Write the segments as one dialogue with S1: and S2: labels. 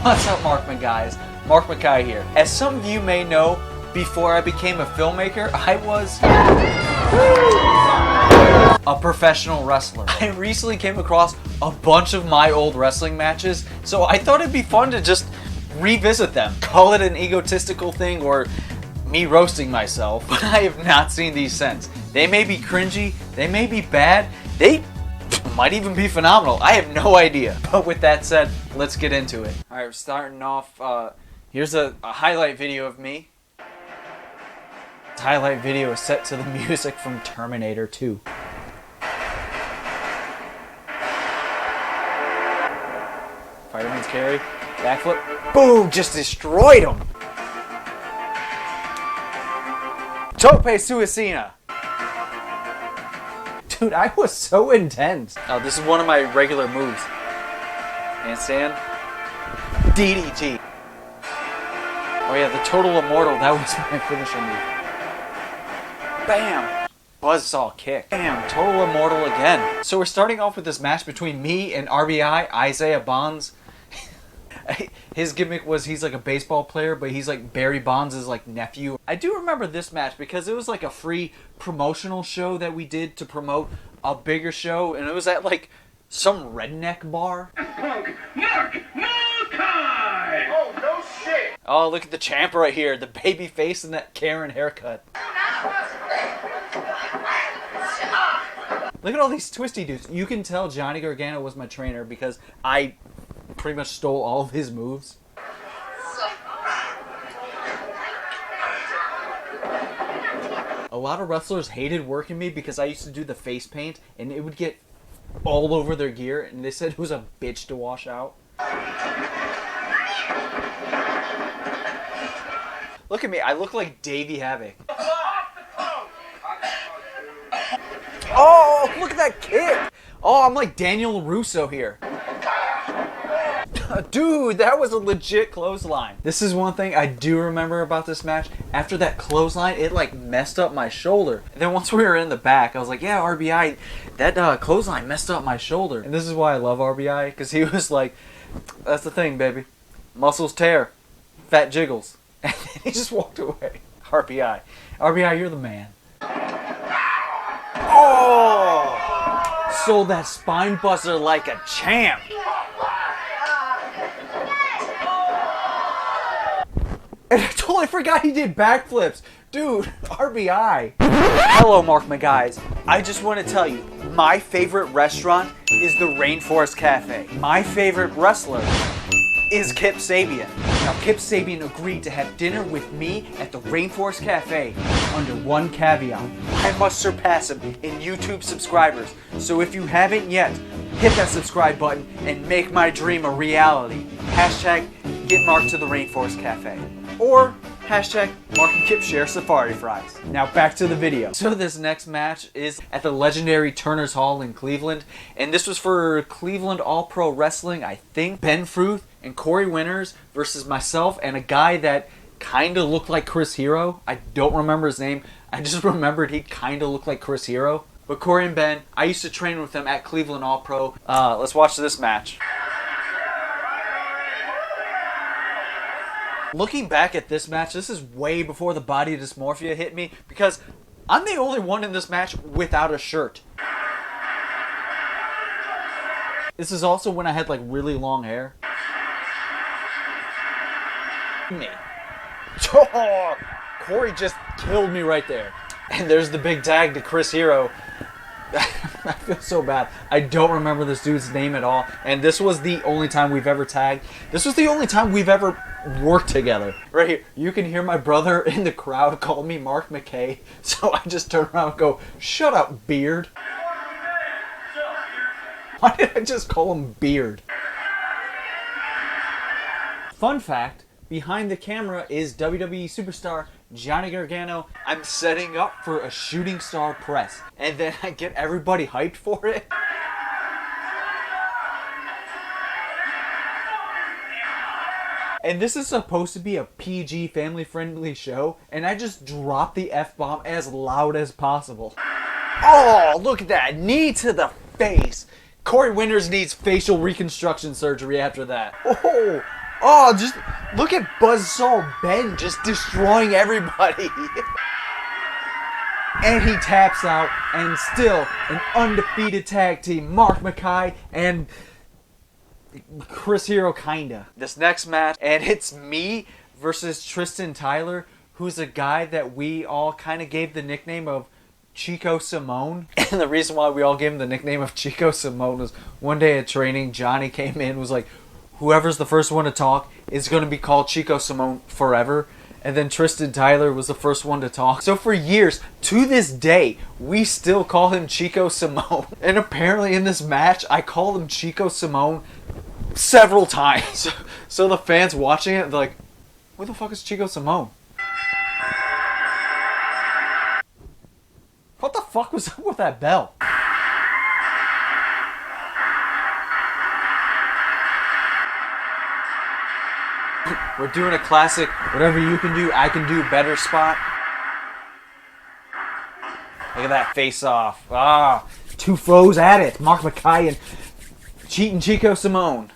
S1: What's up, Markman guys? Mark McKay here. As some of you may know, before I became a filmmaker, I was a professional wrestler. I recently came across a bunch of my old wrestling matches, so I thought it'd be fun to just revisit them. Call it an egotistical thing or me roasting myself, but I have not seen these since. They may be cringy, they may be bad, they might even be phenomenal. I have no idea. But with that said, let's get into it. Alright, we're starting off, here's a highlight video of me. This highlight video is set to the music from Terminator 2. Fireman's carry, backflip, boom, just destroyed him. Tope Suicina. Dude, I was so intense. Oh, this is one of my regular moves. Handstand. DDT. Oh yeah, the Total Immortal, that was my finisher move. Bam! Buzzsaw kick. Bam! Total Immortal again. So we're starting off with this match between me and RBI, Isaiah Bonds. His gimmick was he's like a baseball player, but he's like Barry Bonds' like nephew. I do remember this match because it was like a free promotional show that we did to promote a bigger show, and it was at like some redneck bar.
S2: Punk Mark Mulcahy! Oh, no shit!
S1: Oh, look at the champ right here, the baby face and that Karen haircut. Look at all these twisty dudes. You can tell Johnny Gargano was my trainer because I pretty much stole all of his moves. A lot of wrestlers hated working me because I used to do the face paint and it would get all over their gear, and they said it was a bitch to wash out. Look at me, I look like Davey Havoc. Oh, look at that kick! Oh, I'm like Daniel LaRusso here. Dude, that was a legit clothesline. This is one thing I do remember about this match. After that clothesline, it like messed up my shoulder. And then once we were in the back, I was like, yeah, RBI, that clothesline messed up my shoulder. And this is why I love RBI, because he was like, that's the thing, baby. Muscles tear, fat jiggles. And then he just walked away. RBI. RBI, you're the man. Oh! Sold that spine buster like a champ. And I totally forgot he did backflips. Dude, RBI. Hello, Markman guys. I just want to tell you, my favorite restaurant is the Rainforest Cafe. My favorite wrestler is Kip Sabian. Now, Kip Sabian agreed to have dinner with me at the Rainforest Cafe under one caveat. I must surpass him in YouTube subscribers. So if you haven't yet, hit that subscribe button and make my dream a reality. Hashtag get Mark to the Rainforest Cafe. Or hashtag Mark and Kip share safari fries. Now back to the video. So this next match is at the legendary Turner's Hall in Cleveland. And this was for Cleveland All-Pro Wrestling, I think. Ben Fruth and Corey Winters versus myself and a guy that kind of looked like Chris Hero. I don't remember his name. I just remembered he kind of looked like Chris Hero. But Corey and Ben, I used to train with them at Cleveland All-Pro. Let's watch this match. Looking back at this match, this is way before the body dysmorphia hit me because I'm the only one in this match without a shirt. This is also when I had like really long hair. Me. Oh, Corey just killed me right there. And there's the big tag to Chris Hero. I feel so bad. I don't remember this dude's name at all. And this was the only time we've ever tagged. This was the only time we've ever worked together. Right here. You can hear my brother in the crowd call me Mark McKay. So I just turn around and go, shut up, Beard. Why did I just call him Beard? Fun fact, behind the camera is WWE superstar Johnny Gargano. I'm setting up for a shooting star press, and then I get everybody hyped for it. And this is supposed to be a PG family-friendly show, and I just drop the F-bomb as loud as possible. Oh, look at that. Knee to the face. Corey Winters needs facial reconstruction surgery after that. Oh, Oh, just look at Buzzsaw Ben just destroying everybody. And he taps out, and still an undefeated tag team. Mark McKay and Chris Hero, kinda. This next match, and it's me versus Tristan Tyler, who's a guy that we all kind of gave the nickname of Chico Simone. And the reason why we all gave him the nickname of Chico Simone was one day at training, Johnny came in and was like, whoever's the first one to talk is going to be called Chico Simone forever. And then Tristan Tyler was the first one to talk. So for years, to this day, we still call him Chico Simone. And apparently in this match, I called him Chico Simone several times. So the fans watching it, they're like, where the fuck is Chico Simone? What the fuck was up with that bell? We're doing a classic, whatever you can do, I can do better spot. Look at that face off. Ah, two foes at it. Mark McKay and cheating Chico Simone.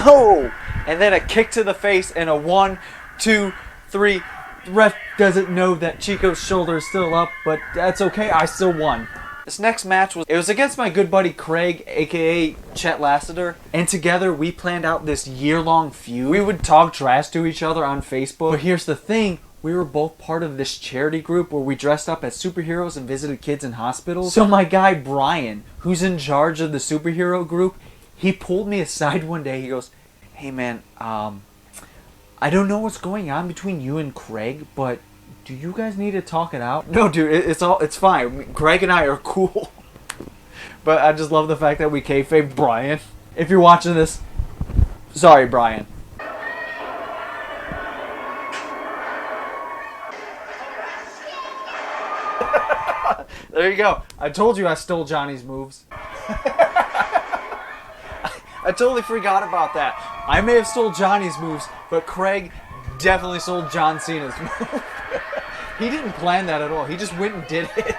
S1: Oh, and then a kick to the face and a 1, 2, 3. The ref doesn't know that Chico's shoulder is still up, but that's okay. I still won. This next match was against my good buddy Craig, aka Chad Lacader, and together we planned out this year-long feud. We would talk trash to each other on Facebook, but here's the thing, we were both part of this charity group where we dressed up as superheroes and visited kids in hospitals. So my guy Brian, who's in charge of the superhero group, he pulled me aside one day, he goes, hey man, I don't know what's going on between you and Craig, but do you guys need to talk it out? No, dude, it's fine. Greg and I are cool. But I just love the fact that we kayfabe Brian. If you're watching this, sorry, Brian. There you go. I told you I stole Johnny's moves. I totally forgot about that. I may have stole Johnny's moves, but Craig definitely stole John Cena's moves. He didn't plan that at all. He just went and did it.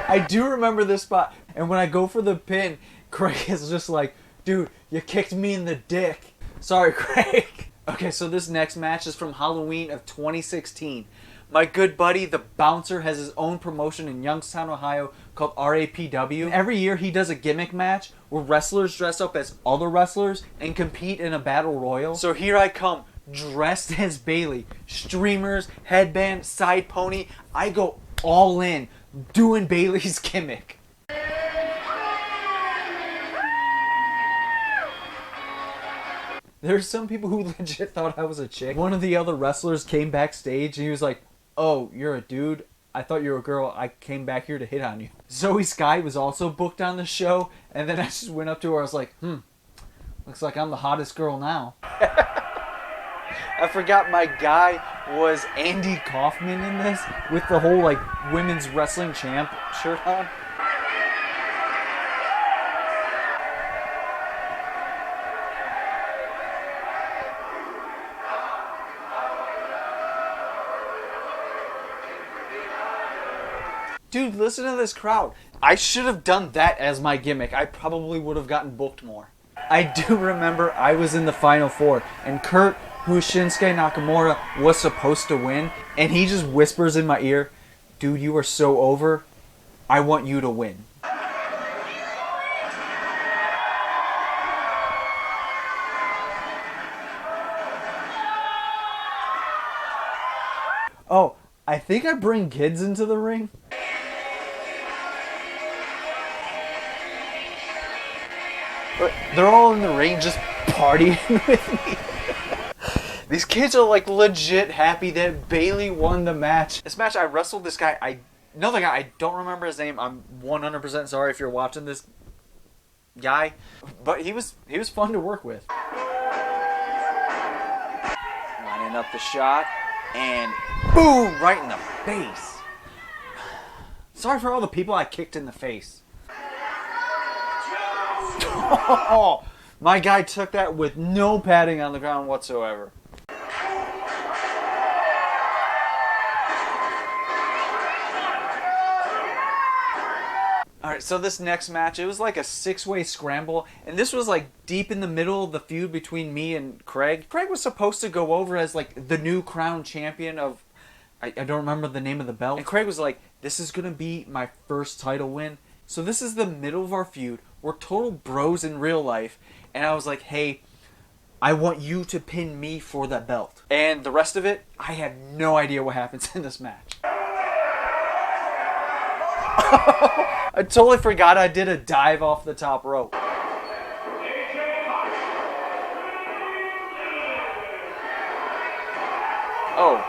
S1: I do remember this spot. And when I go for the pin, Craig is just like, dude, you kicked me in the dick. Sorry, Craig. Okay, so this next match is from Halloween of 2016. My good buddy, the Bouncer, has his own promotion in Youngstown, Ohio called RAPW. Every year he does a gimmick match where wrestlers dress up as other wrestlers and compete in a battle royal. So here I come, dressed as Bailey. Streamers, headband, side pony. I go all in, doing Bailey's gimmick. There's some people who legit thought I was a chick. One of the other wrestlers came backstage and he was like, oh, you're a dude? I thought you were a girl. I came back here to hit on you. Zoe Sky was also booked on the show, and then I just went up to her. I was like, looks like I'm the hottest girl now. I forgot my guy was Andy Kaufman in this with the whole, like, women's wrestling champ shirt on. Dude, listen to this crowd. I should have done that as my gimmick. I probably would have gotten booked more. I do remember I was in the Final Four, and Kurt, who's Shinsuke Nakamura, was supposed to win, and he just whispers in my ear, dude, you are so over. I want you to win. Oh, I think I bring kids into the ring. They're all in the ring just partying with me. These kids are like legit happy that Bailey won the match. This match, I wrestled this guy. Another guy, I don't remember his name. I'm 100% sorry if you're watching this guy. But he was fun to work with. Lining up the shot. And boom! Right in the face. Sorry for all the people I kicked in the face. Oh, my guy took that with no padding on the ground whatsoever. Alright, so this next match, it was like a 6-way scramble, and this was like deep in the middle of the feud between me and Craig. Craig was supposed to go over as like the new crown champion of, I don't remember the name of the belt. And Craig was like, this is gonna be my first title win. So this is the middle of our feud. We're total bros in real life. And I was like, hey, I want you to pin me for that belt. And the rest of it, I have no idea what happens in this match. I totally forgot I did a dive off the top rope. Oh.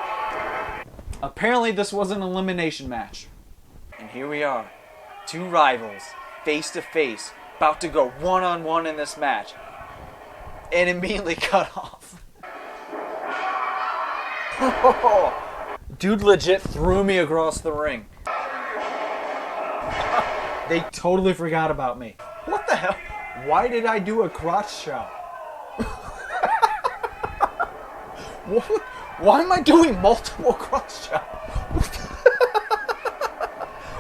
S1: Apparently this was an elimination match. And here we are. Two rivals, face to face, about to go one-on-one in this match. And immediately cut off. Dude legit threw me across the ring. They totally forgot about me. What the hell? Why did I do a crotch shot? Why am I doing multiple crotch shots?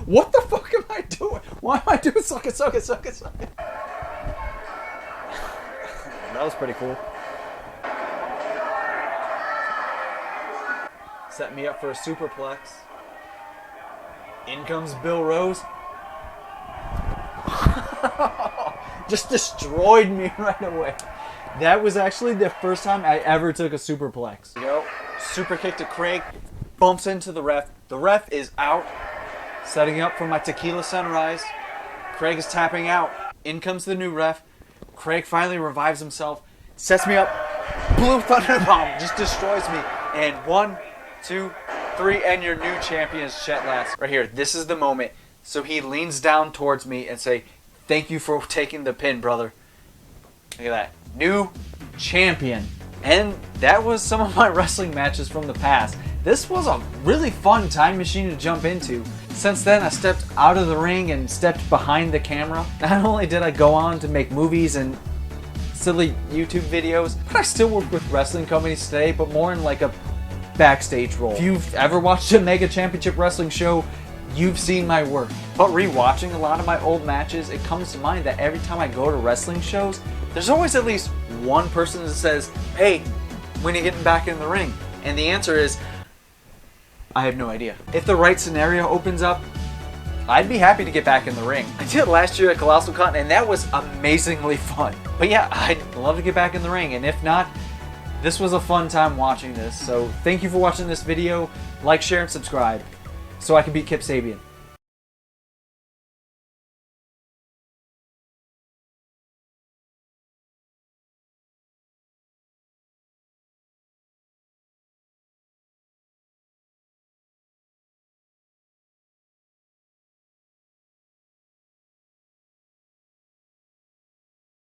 S1: What the fuck am I doing? Why am I doing suck it, suck it, suck it, suck it? That was pretty cool. Set me up for a superplex. In comes Bill Rose. Just destroyed me right away. That was actually the first time I ever took a superplex. Yo, super kick to Craig. Bumps into the ref. The ref is out. Setting up for my tequila sunrise. Craig is tapping out. In comes the new ref. Craig finally revives himself. Sets me up. Blue Thunder Bomb. Just destroys me. And 1, 2, 3. And your new champion is Chad Lacader. Right here. This is the moment. So he leans down towards me and say, thank you for taking the pin, brother. Look at that. New champion. And that was some of my wrestling matches from the past. This was a really fun time machine to jump into. Since then, I stepped out of the ring and stepped behind the camera. Not only did I go on to make movies and silly YouTube videos, but I still work with wrestling companies today, but more in like a backstage role. If you've ever watched a Mega Championship Wrestling show, you've seen my work. But rewatching a lot of my old matches, it comes to mind that every time I go to wrestling shows, there's always at least one person that says, hey, when are you getting back in the ring? And the answer is, I have no idea. If the right scenario opens up, I'd be happy to get back in the ring. I did it last year at Colossal Con, and that was amazingly fun. But yeah, I'd love to get back in the ring, and if not, this was a fun time watching this. So thank you for watching this video. Like, share, and subscribe so I can beat Kip Sabian.